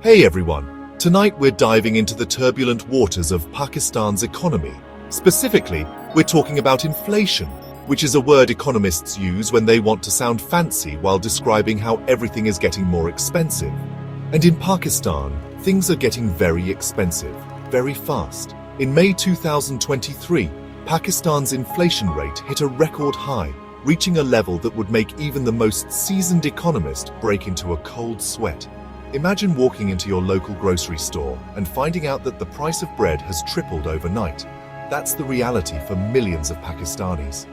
Hey everyone, tonight we're diving into the turbulent waters of Pakistan's economy. Specifically, we're talking about inflation, which is a word economists use when they want to sound fancy while describing how everything is getting more expensive. And in Pakistan, things are getting very expensive, very fast. In May 2023, Pakistan's inflation rate hit a record high, reaching a level that would make even the most seasoned economist break into a cold sweat. Imagine walking into your local grocery store and finding out that the price of bread has tripled overnight. That's the reality for millions of Pakistanis.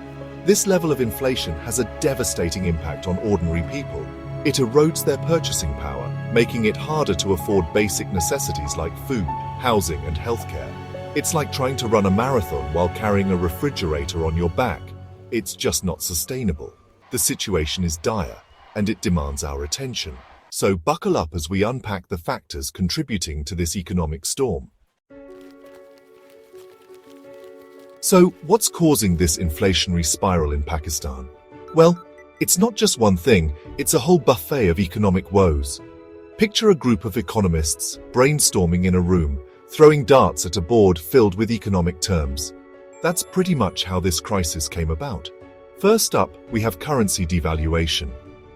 This level of inflation has a devastating impact on ordinary people. It erodes their purchasing power, making it harder to afford basic necessities like food, housing, and healthcare. It's like trying to run a marathon while carrying a refrigerator on your back. It's just not sustainable. The situation is dire, and it demands our attention. So buckle up as we unpack the factors contributing to this economic storm. So, what's causing this inflationary spiral in Pakistan? Well, it's not just one thing, it's a whole buffet of economic woes. Picture a group of economists brainstorming in a room, throwing darts at a board filled with economic terms. That's pretty much how this crisis came about. First up, we have currency devaluation.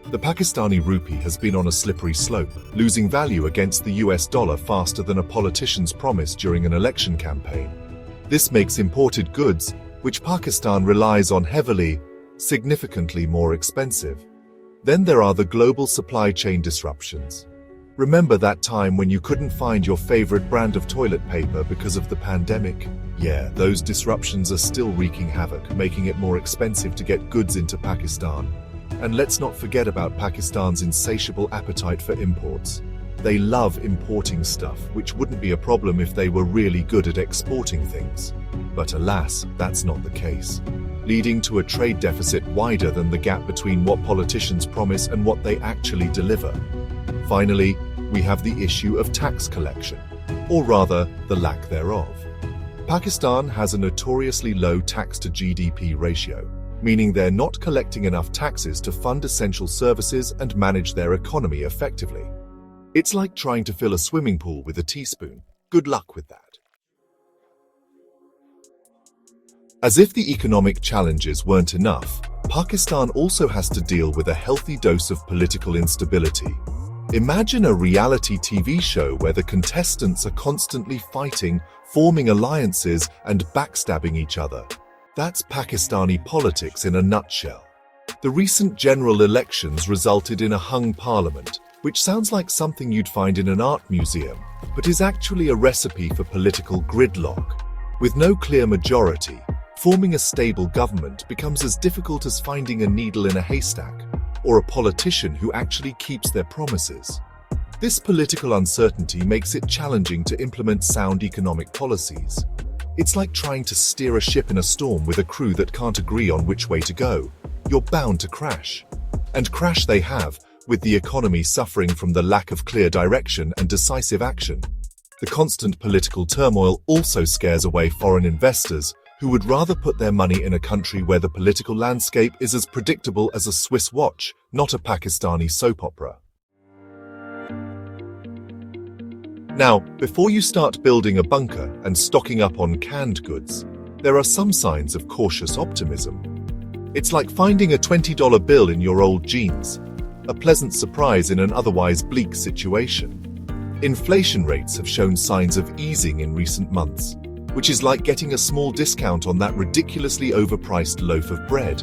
The Pakistani Rupee has been on a slippery slope, losing value against the US dollar faster than a politician's promise during an election campaign. This makes imported goods, which Pakistan relies on heavily, significantly more expensive. Then there are the global supply chain disruptions. Remember that time when you couldn't find your favorite brand of toilet paper because of the pandemic? Yeah, those disruptions are still wreaking havoc, making it more expensive to get goods into Pakistan. And let's not forget about Pakistan's insatiable appetite for imports. They love importing stuff, which wouldn't be a problem if they were really good at exporting things. But alas, that's not the case, leading to a trade deficit wider than the gap between what politicians promise and what they actually deliver. Finally, we have the issue of tax collection, or rather, the lack thereof. Pakistan has a notoriously low tax-to-GDP ratio, meaning they're not collecting enough taxes to fund essential services and manage their economy effectively. It's like trying to fill a swimming pool with a teaspoon. Good luck with that. As if the economic challenges weren't enough, Pakistan also has to deal with a healthy dose of political instability. Imagine a reality TV show where the contestants are constantly fighting, forming alliances, and backstabbing each other. That's Pakistani politics in a nutshell. The recent general elections resulted in a hung parliament, which sounds like something you'd find in an art museum, but is actually a recipe for political gridlock. With no clear majority, forming a stable government becomes as difficult as finding a needle in a haystack, or a politician who actually keeps their promises. This political uncertainty makes it challenging to implement sound economic policies. It's like trying to steer a ship in a storm with a crew that can't agree on which way to go. You're bound to crash. And crash they have, with the economy suffering from the lack of clear direction and decisive action. The constant political turmoil also scares away foreign investors, who would rather put their money in a country where the political landscape is as predictable as a Swiss watch, not a Pakistani soap opera. Now, before you start building a bunker and stocking up on canned goods, there are some signs of cautious optimism. It's like finding a $20 bill in your old jeans, a pleasant surprise in an otherwise bleak situation. Inflation rates have shown signs of easing in recent months, which is like getting a small discount on that ridiculously overpriced loaf of bread.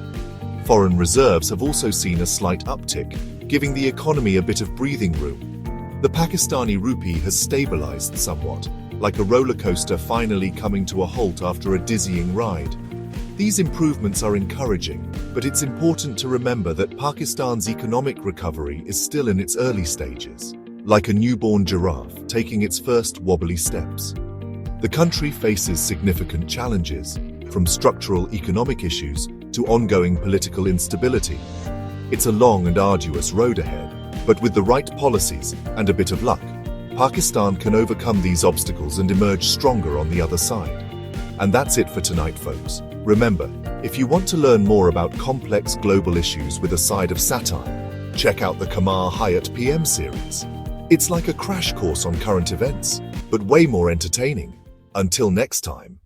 Foreign reserves have also seen a slight uptick, giving the economy a bit of breathing room. The Pakistani Rupee has stabilized somewhat, like a roller coaster finally coming to a halt after a dizzying ride. These improvements are encouraging, but it's important to remember that Pakistan's economic recovery is still in its early stages, like a newborn giraffe taking its first wobbly steps. The country faces significant challenges, from structural economic issues to ongoing political instability. It's a long and arduous road ahead, but with the right policies and a bit of luck, Pakistan can overcome these obstacles and emerge stronger on the other side. And that's it for tonight, folks. Remember, if you want to learn more about complex global issues with a side of satire, check out the Qamar Hayat PM series. It's like a crash course on current events, but way more entertaining. Until next time.